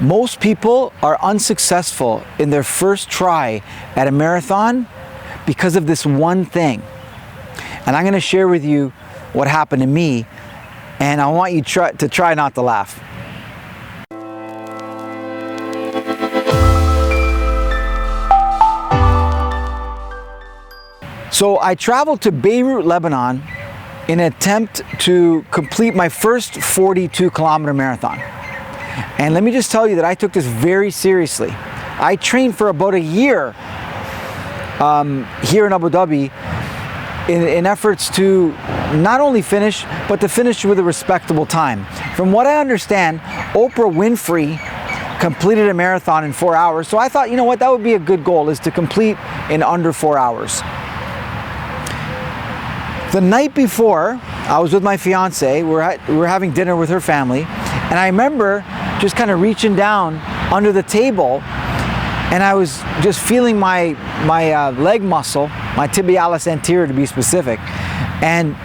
Most people are unsuccessful in their first try at a marathon because of this one thing. And I'm going to share with you what happened to me, and I want you to try not to laugh. So I traveled to Beirut, Lebanon in an attempt to complete my first 42-kilometer marathon. And let me just tell you that I took this very seriously. I trained for about a year here in Abu Dhabi in efforts to not only finish, but to finish with a respectable time. From what I understand, Oprah Winfrey completed a marathon in 4 hours. So I thought, you know what, that would be a good goal, is to complete in under 4 hours. The night before, I was with my fiance. We were having dinner with her family, and I remember just kind of reaching down under the table, and I was just feeling my leg muscle, my tibialis anterior to be specific, and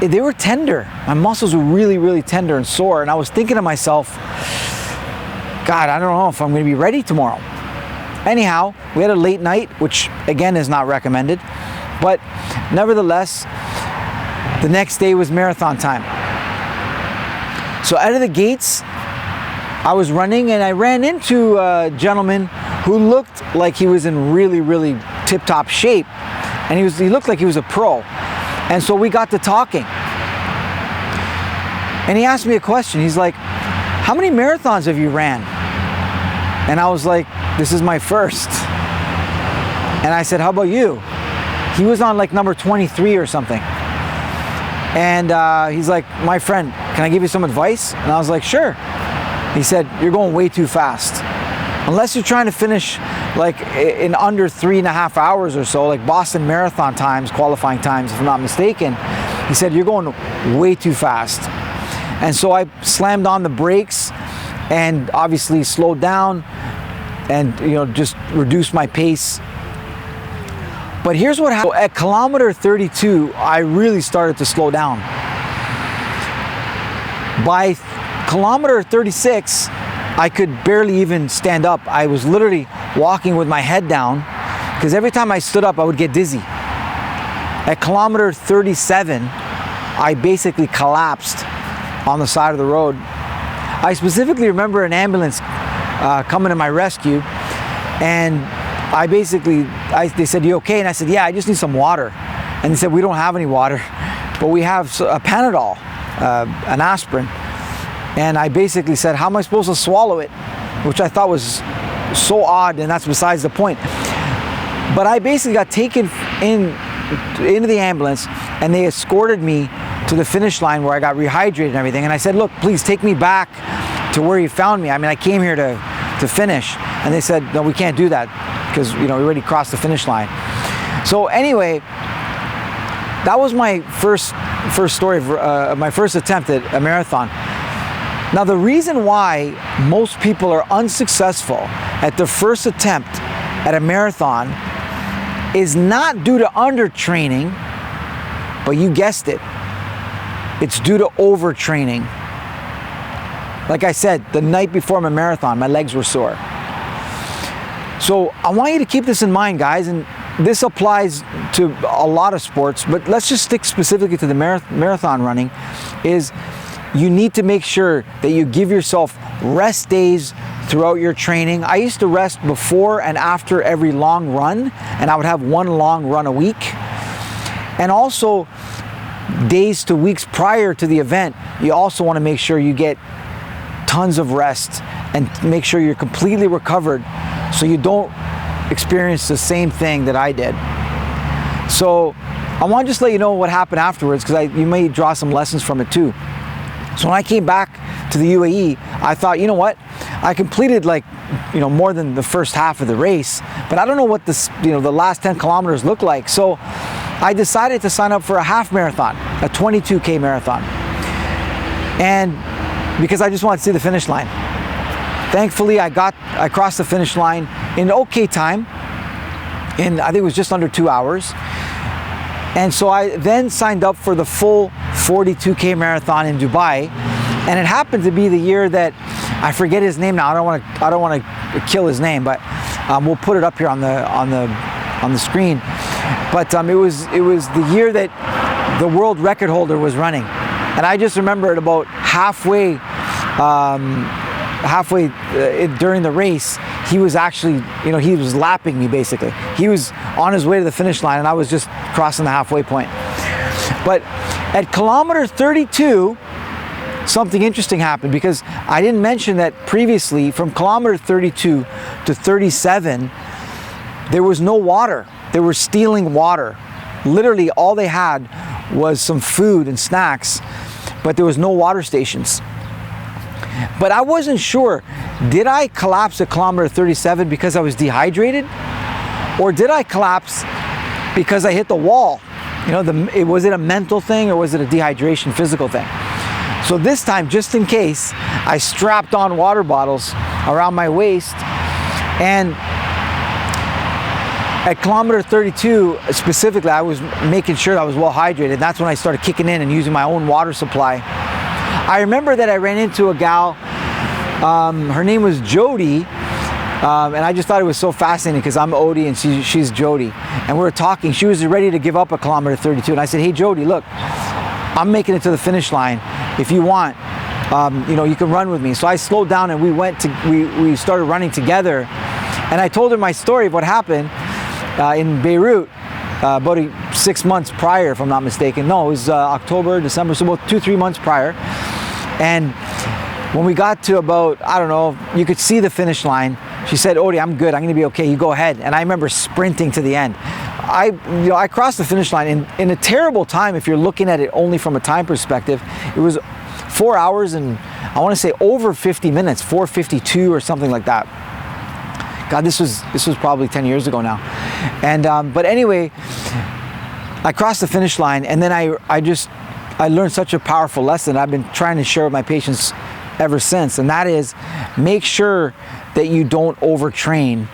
they were tender. My muscles were really, really tender and sore, and I was thinking to myself, God, I don't know if I'm going to be ready tomorrow. Anyhow, we had a late night, which again is not recommended, but nevertheless, the next day was marathon time. So out of the gates, I was running, and I ran into a gentleman who looked like he was in really, really tip-top shape, and he looked like he was a pro. And so we got to talking, and he asked me a question. He's like, how many marathons have you ran? And I was like, this is my first. And I said, how about you? He was on like number 23 or something. And he's like, my friend, can I give you some advice? And I was like, sure. He said, you're going way too fast. Unless you're trying to finish like in under 3.5 hours or so, like Boston Marathon times, qualifying times, if I'm not mistaken, he said, you're going way too fast. And so I slammed on the brakes and obviously slowed down and, you know, just reduced my pace. But here's what happened. At kilometer 32, I really started to slow down. By kilometer 36, I could barely even stand up. I was literally walking with my head down because every time I stood up, I would get dizzy. At kilometer 37, I basically collapsed on the side of the road. I specifically remember an ambulance coming to my rescue, and they said, you okay? And I said, yeah, I just need some water. And they said, we don't have any water, but we have a Panadol, an aspirin. And I basically said, how am I supposed to swallow it? Which I thought was so odd, and that's besides the point. But I basically got taken into the ambulance, and they escorted me to the finish line where I got rehydrated and everything. And I said, look, please take me back to where you found me. I mean, I came here to finish. And they said, no, we can't do that because, you know, we already crossed the finish line. So anyway, that was my first story of my first attempt at a marathon. Now, the reason why most people are unsuccessful at their first attempt at a marathon is not due to undertraining, but you guessed it, it's due to overtraining. Like I said, the night before my marathon, my legs were sore. So I want you to keep this in mind, guys, and this applies to a lot of sports, but let's just stick specifically to the marathon running, is you need to make sure that you give yourself rest days throughout your training. I used to rest before and after every long run, and I would have one long run a week. And also, days to weeks prior to the event, you also want to make sure you get tons of rest and make sure you're completely recovered so you don't experience the same thing that I did. So I want to just let you know what happened afterwards, because you may draw some lessons from it too. So when I came back to the UAE, I thought, you know what? I completed more than the first half of the race, but I don't know what this, the last 10 kilometers look like. So I decided to sign up for a half marathon, a 22K marathon. And because I just wanted to see the finish line. Thankfully, I crossed the finish line in okay time, I think it was just under 2 hours. And so I then signed up for the full 42K marathon in Dubai. And it happened to be the year that I forget his name now. I don't want to kill his name, but we'll put it up here on the screen. But it was the year that the world record holder was running, and I just remember it about halfway during the race, he was actually, he was lapping me basically. He was on his way to the finish line, and I was just crossing the halfway point. But at kilometer 32, something interesting happened, because I didn't mention that previously from kilometer 32 to 37, there was no water. They were stealing water. Literally all they had was some food and snacks, but there was no water stations. But I wasn't sure, did I collapse at kilometer 37 because I was dehydrated? Or did I collapse because I hit the wall? Was it a mental thing, or was it a dehydration physical thing? So this time, just in case, I strapped on water bottles around my waist, and at kilometer 32 specifically, I was making sure I was well hydrated. That's when I started kicking in and using my own water supply. I remember that I ran into a gal, her name was Jody, and I just thought it was so fascinating because I'm Odie and she's Jody. And we were talking, she was ready to give up at kilometer 32. And I said, hey Jody, look, I'm making it to the finish line. If you want, you can run with me. So I slowed down and we started running together. And I told her my story of what happened in Beirut about 6 months prior, if I'm not mistaken. No, it was October, December, so about 2-3 months prior. And when we got to about, I don't know, you could see the finish line, she said, Odie, I'm good, I'm gonna be okay, you go ahead. And I remember sprinting to the end. I crossed the finish line in a terrible time. If you're looking at it only from a time perspective, it was 4 hours and I want to say over 50 minutes, 4:52 or something like that. God, this was probably 10 years ago now. And but anyway, I crossed the finish line, and then I learned such a powerful lesson I've been trying to share with my patients ever since, and that is, make sure that you don't overtrain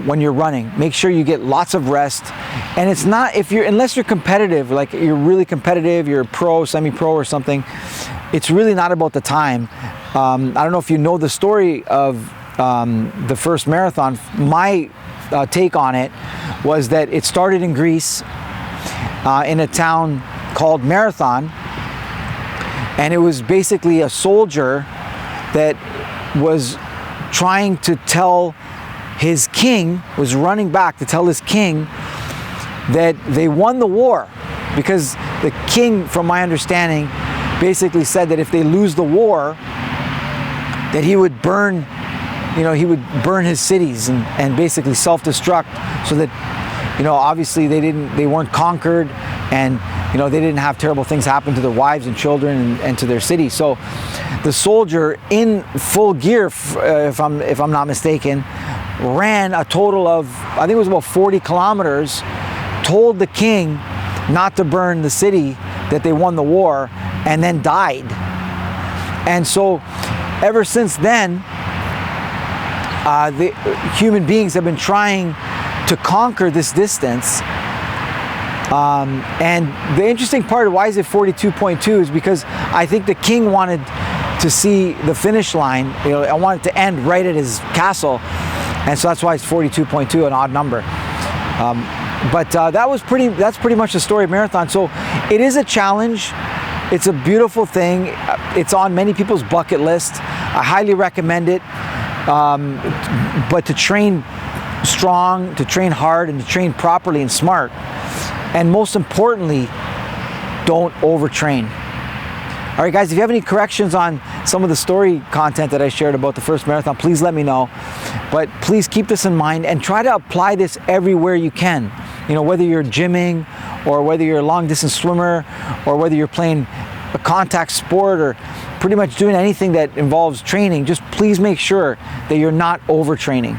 when you're running. Make sure you get lots of rest. And it's not, unless you're competitive, like you're really competitive, you're pro, semi-pro or something, it's really not about the time. I don't know if you know the story of the first marathon. My take on it was that it started in Greece, in a town called Marathon, and it was basically a soldier that was trying to tell his king, was running back to tell his king that they won the war, because the king, from my understanding, basically said that if they lose the war, that he would burn his cities and basically self-destruct, so that, obviously they weren't conquered, and they didn't have terrible things happen to their wives and children and to their city. So the soldier, in full gear, if I'm not mistaken, ran a total of, I think it was about 40 kilometers, told the king not to burn the city, that they won the war, and then died. And so ever since then, the human beings have been trying to conquer this distance. And the interesting part of why is it 42.2 is because I think the king wanted to see the finish line. I wanted to end right at his castle, and so that's why it's 42.2, an odd number. But that's pretty much the story of marathon. So it is a challenge. It's a beautiful thing. It's on many people's bucket list. I highly recommend it. But to train strong, to train hard, and to train properly and smart. And most importantly, don't overtrain. All right, guys, if you have any corrections on some of the story content that I shared about the first marathon, please let me know. But please keep this in mind and try to apply this everywhere you can. Whether you're gymming, or whether you're a long distance swimmer, or whether you're playing a contact sport, or pretty much doing anything that involves training, just please make sure that you're not overtraining.